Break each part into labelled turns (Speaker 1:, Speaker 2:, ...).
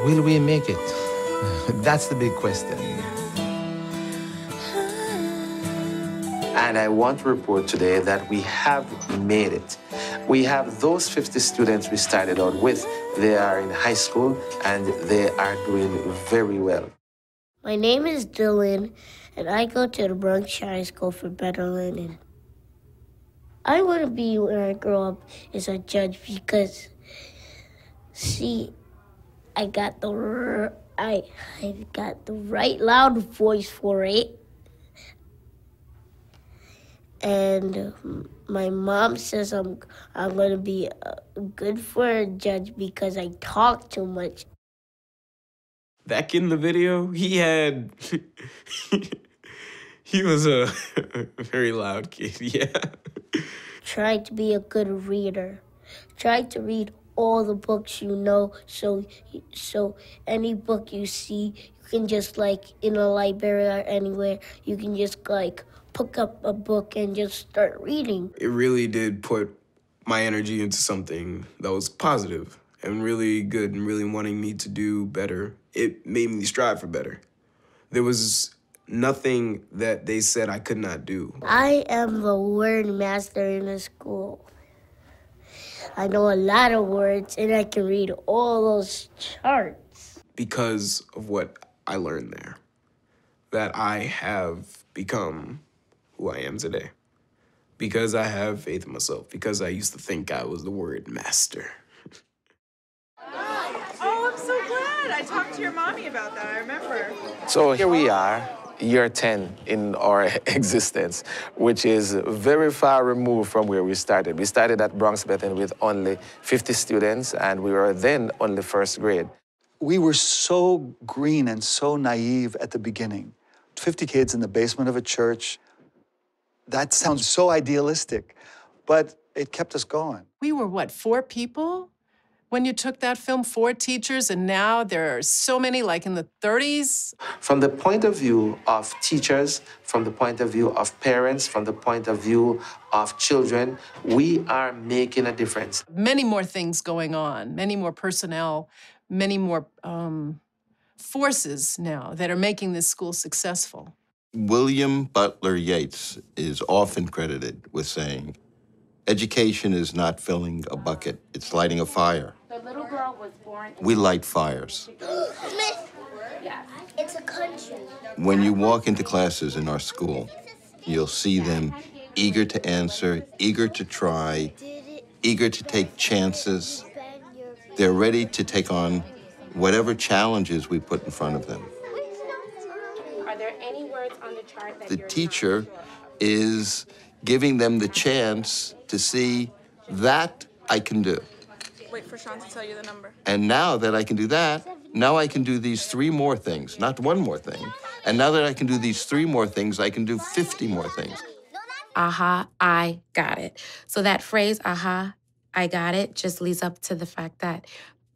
Speaker 1: Will we make it? That's the big question. And I want to report today that we have made it. We have those 50 students we started out with. They are in high school and they are doing very well.
Speaker 2: My name is Dylan, and I go to the Bronx High School for Better Learning. I want to be, when I grow up, is a judge because, see, I got the right loud voice for it. And my mom says I'm going to be good for a judge because I talk too much.
Speaker 3: That kid in the video, he was a very loud kid, yeah.
Speaker 2: Try to be a good reader. Try to read all the books you know, so any book you see, you can just, like, in a library or anywhere, you can just, like, pick up a book and just start reading.
Speaker 3: It really did put my energy into something that was positive and really good and really wanting me to do better. It made me strive for better. There was nothing that they said I could not do.
Speaker 2: I am the word master in the school. I know a lot of words, and I can read all those charts.
Speaker 3: Because of what I learned there, that I have become who I am today. Because I have faith in myself. Because I used to think I was the word master.
Speaker 4: Oh, I'm so glad. I talked to your mommy about that, I remember.
Speaker 1: So here we are, year 10 in our existence, which is very far removed from where we started. We started at Bronx Bethany with only 50 students, and we were then only first grade.
Speaker 5: We were so green and so naive at the beginning. 50 kids in the basement of a church. That sounds so idealistic, but it kept us going.
Speaker 4: We were, what, 4 people when you took that film? 4 teachers, and now there are so many, like in the 30s?
Speaker 1: From the point of view of teachers, from the point of view of parents, from the point of view of children, we are making a difference.
Speaker 4: Many more things going on, many more personnel, many more forces now that are making this school successful.
Speaker 6: William Butler Yeats is often credited with saying, education is not filling a bucket, it's lighting a fire.
Speaker 7: The little girl was born.
Speaker 6: We light fires.
Speaker 2: Yeah, it's a country.
Speaker 6: When you walk into classes in our school, you'll see them eager to answer, eager to try, eager to take chances. They're ready to take on whatever challenges we put in front of them.
Speaker 7: Are there any words on the chart that
Speaker 6: The teacher is giving them the chance to see that I can do.
Speaker 8: Wait for Sean to tell you the number.
Speaker 6: And now that I can do that, now I can do these 3 more things, not 1 more thing. And now that I can do these 3 more things, I can do 50 more things.
Speaker 7: Aha, I got it. So that phrase, aha, I got it, just leads up to the fact that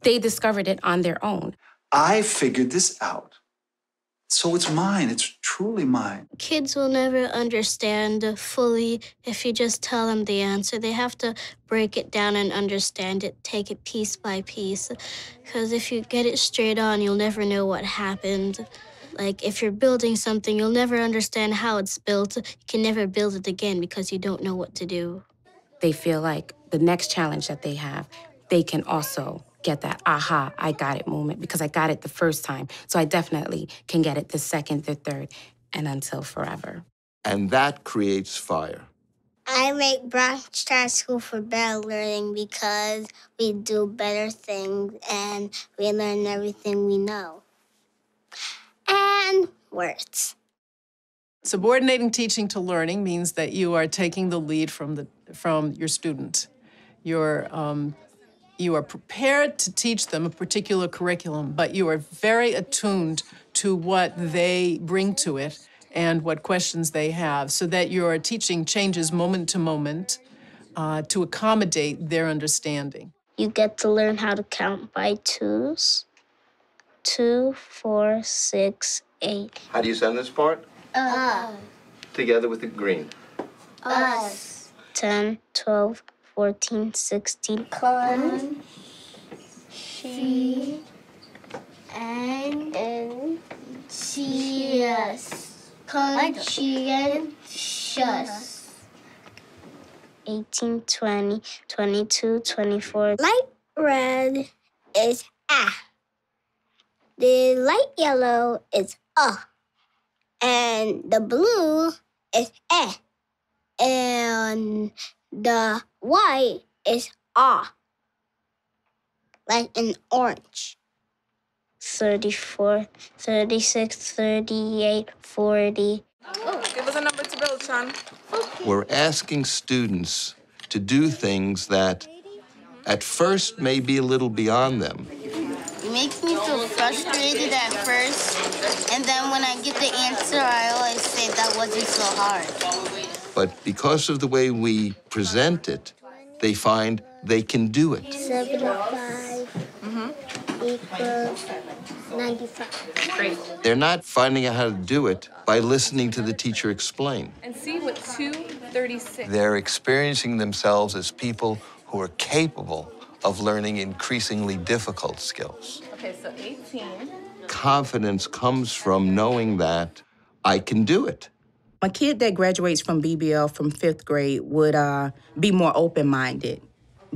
Speaker 7: they discovered it on their own.
Speaker 5: I figured this out. So it's mine. It's truly mine.
Speaker 2: Kids will never understand fully if you just tell them the answer. They have to break it down and understand it, take it piece by piece. Because if you get it straight on, you'll never know what happened. Like, if you're building something, you'll never understand how it's built. You can never build it again because you don't know what to do.
Speaker 7: They feel like the next challenge that they have, they can also get that aha, I got it moment because I got it the first time. So I definitely can get it the second, the third, and until forever.
Speaker 6: And that creates fire.
Speaker 2: I make Bronx High School for Better Learning because we do better things and we learn everything we know. And words.
Speaker 4: Subordinating teaching to learning means that you are taking the lead from your student. You are prepared to teach them a particular curriculum, but you are very attuned to what they bring to it and what questions they have, so that your teaching changes moment to moment to accommodate their understanding.
Speaker 2: You get to learn how to count by 2s. 2, 4, 6, 8.
Speaker 6: How do you send this part? Together with the green.
Speaker 2: Us. 10, 12, 14, 16. Con. She. Conscientious. 18, 20, 22, 24. Light red is ah. The light yellow is and the blue is eh. And the white is ah. Like an orange. 34, 36, 38, 40.
Speaker 8: Give us a number to build, Sean.
Speaker 6: We're asking students to do things that at first may be a little beyond them.
Speaker 2: It makes me feel frustrated at first, and then when I get the answer, I always say that wasn't so hard.
Speaker 6: But because of the way we present it, they find they can do it.
Speaker 2: 75 equals 95.
Speaker 8: Great.
Speaker 6: They're not finding out how to do it by listening to the teacher explain.
Speaker 8: And see what 236.
Speaker 6: They're experiencing themselves as people who are capable of learning increasingly difficult skills.
Speaker 8: Okay, so 18.
Speaker 6: Confidence comes from knowing that I can do it.
Speaker 9: A kid that graduates from BBL from 5th grade would be more open-minded,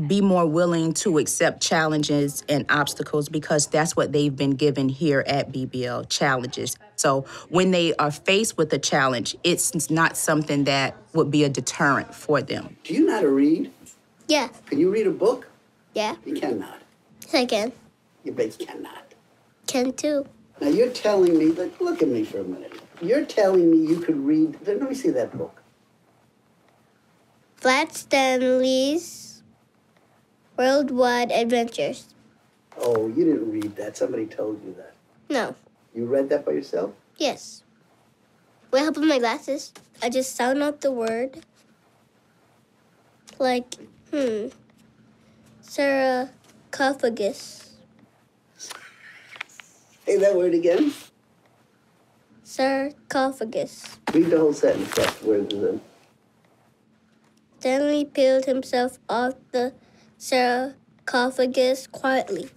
Speaker 9: be more willing to accept challenges and obstacles because that's what they've been given here at BBL, challenges. So when they are faced with a challenge, it's not something that would be a deterrent for them.
Speaker 10: Do you know how to read?
Speaker 2: Yeah.
Speaker 10: Can you read a book?
Speaker 2: Yeah.
Speaker 10: You cannot.
Speaker 2: Yes, I can.
Speaker 10: You bet you cannot.
Speaker 2: Can too.
Speaker 10: Now you're telling me, look at me for a minute. You're telling me you could read, let me see that book.
Speaker 2: Flat Stanley's Worldwide Adventures.
Speaker 10: Oh, you didn't read that. Somebody told you that.
Speaker 2: No.
Speaker 10: You read that by yourself?
Speaker 2: Yes. With help of my glasses, I just sound out the word. Like, sarcophagus.
Speaker 10: Say that word again.
Speaker 2: Sarcophagus.
Speaker 10: Read the whole sentence. That's where it is.
Speaker 2: Stanley peeled himself off the sarcophagus quietly.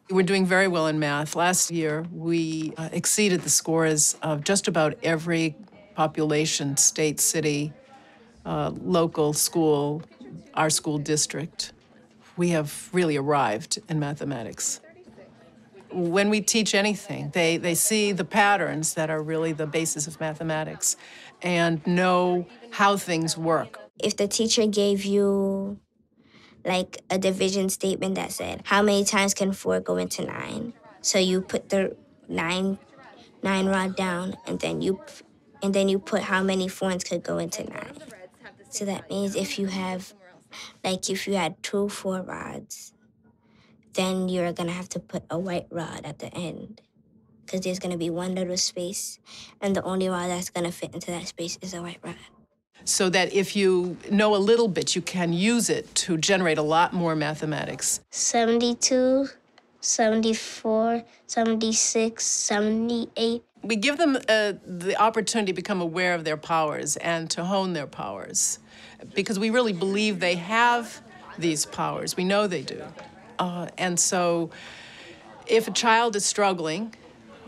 Speaker 4: We're doing very well in math. Last year, we exceeded the scores of just about every population, state, city, local school, our school district. We have really arrived in mathematics. When we teach anything, they see the patterns that are really the basis of mathematics and know how things work.
Speaker 2: If the teacher gave you like a division statement that said, how many times can 4 go into 9? So you put the nine rod down, and then you put how many forms could go into 9. So that means if you had 2 4 rods, then you're gonna have to put a white rod at the end, because there's gonna be one little space, and the only rod that's gonna fit into that space is a white rod.
Speaker 4: So that if you know a little bit, you can use it to generate a lot more mathematics.
Speaker 2: 72, 74, 76, 78.
Speaker 4: We give them the opportunity to become aware of their powers and to hone their powers, because we really believe they have these powers. We know they do. And so if a child is struggling,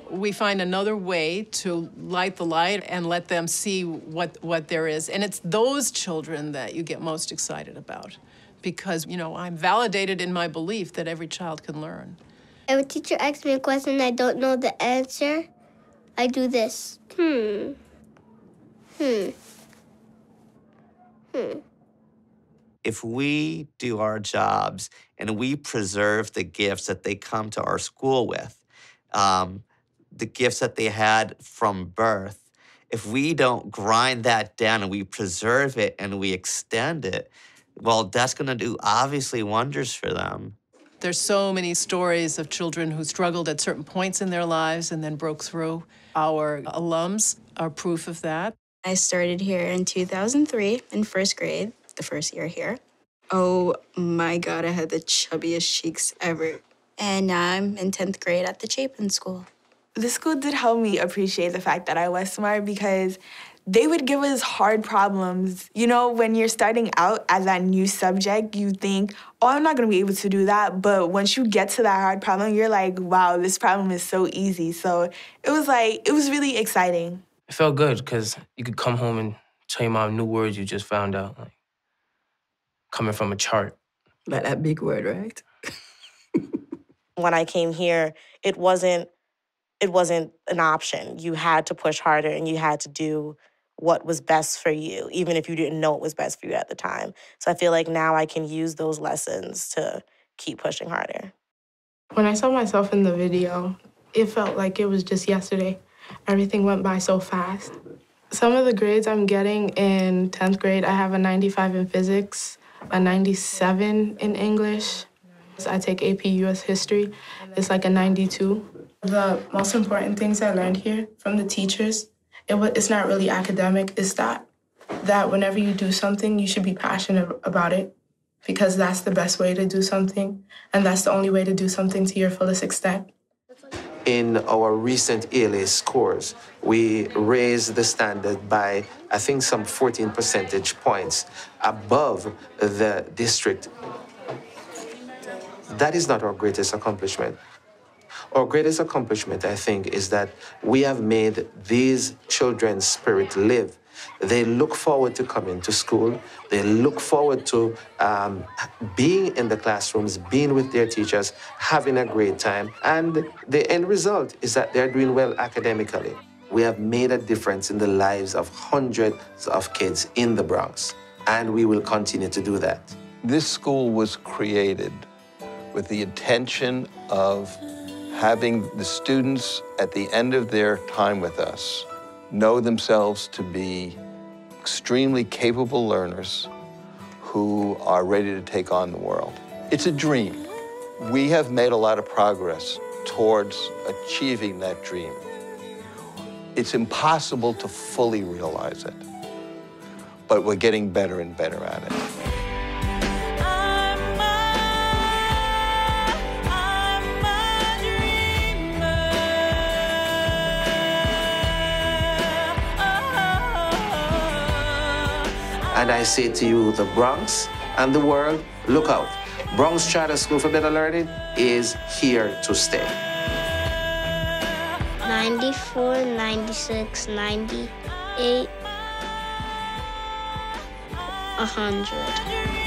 Speaker 4: we find another way to light the light and let them see what there is. And it's those children that you get most excited about, because, I'm validated in my belief that every child can learn.
Speaker 2: If a teacher asks me a question and I don't know the answer, I do this.
Speaker 11: If we do our jobs and we preserve the gifts that they come to our school with, the gifts that they had from birth, if we don't grind that down and we preserve it and we extend it, well, that's going to do obviously wonders for them.
Speaker 4: There's so many stories of children who struggled at certain points in their lives and then broke through. Our alums are proof of that.
Speaker 12: I started here in 2003 in 1st grade, the first year here. Oh my God, I had the chubbiest cheeks ever. And now I'm in 10th grade at the Chapin School.
Speaker 13: The school did help me appreciate the fact that I was smart, because they would give us hard problems. When you're starting out as that new subject, you think, oh, I'm not going to be able to do that. But once you get to that hard problem, you're like, wow, this problem is so easy. So it was really exciting.
Speaker 14: it felt good because you could come home and tell your mom new words you just found out, like coming from a chart.
Speaker 12: Like that big word, right?
Speaker 15: When I came here, it wasn't an option. You had to push harder and you had to do what was best for you, even if you didn't know what was best for you at the time. So I feel like now I can use those lessons to keep pushing harder.
Speaker 16: When I saw myself in the video, it felt like it was just yesterday. Everything went by so fast. Some of the grades I'm getting in 10th grade, I have a 95 in physics, a 97 in English. I take AP US History. It's like a 92. The most important things I learned here from the teachers, it's not really academic, it's that whenever you do something, you should be passionate about it because that's the best way to do something, and that's the only way to do something to your fullest extent.
Speaker 1: In our recent ELA scores, we raised the standard by, I think, some 14 percentage points above the district. That is not our greatest accomplishment. Our greatest accomplishment, I think, is that we have made these children's spirit live. They look forward to coming to school. They look forward to being in the classrooms, being with their teachers, having a great time. And the end result is that they're doing well academically. We have made a difference in the lives of hundreds of kids in the Bronx, and we will continue to do that.
Speaker 6: This school was created with the intention of having the students at the end of their time with us know themselves to be extremely capable learners who are ready to take on the world. It's a dream. We have made a lot of progress towards achieving that dream. It's impossible to fully realize it, but we're getting better and better at it.
Speaker 1: And I say to you, the Bronx and the world, look out. Bronx Charter School for Better Learning is here to stay.
Speaker 2: 94, 96, 98, 100.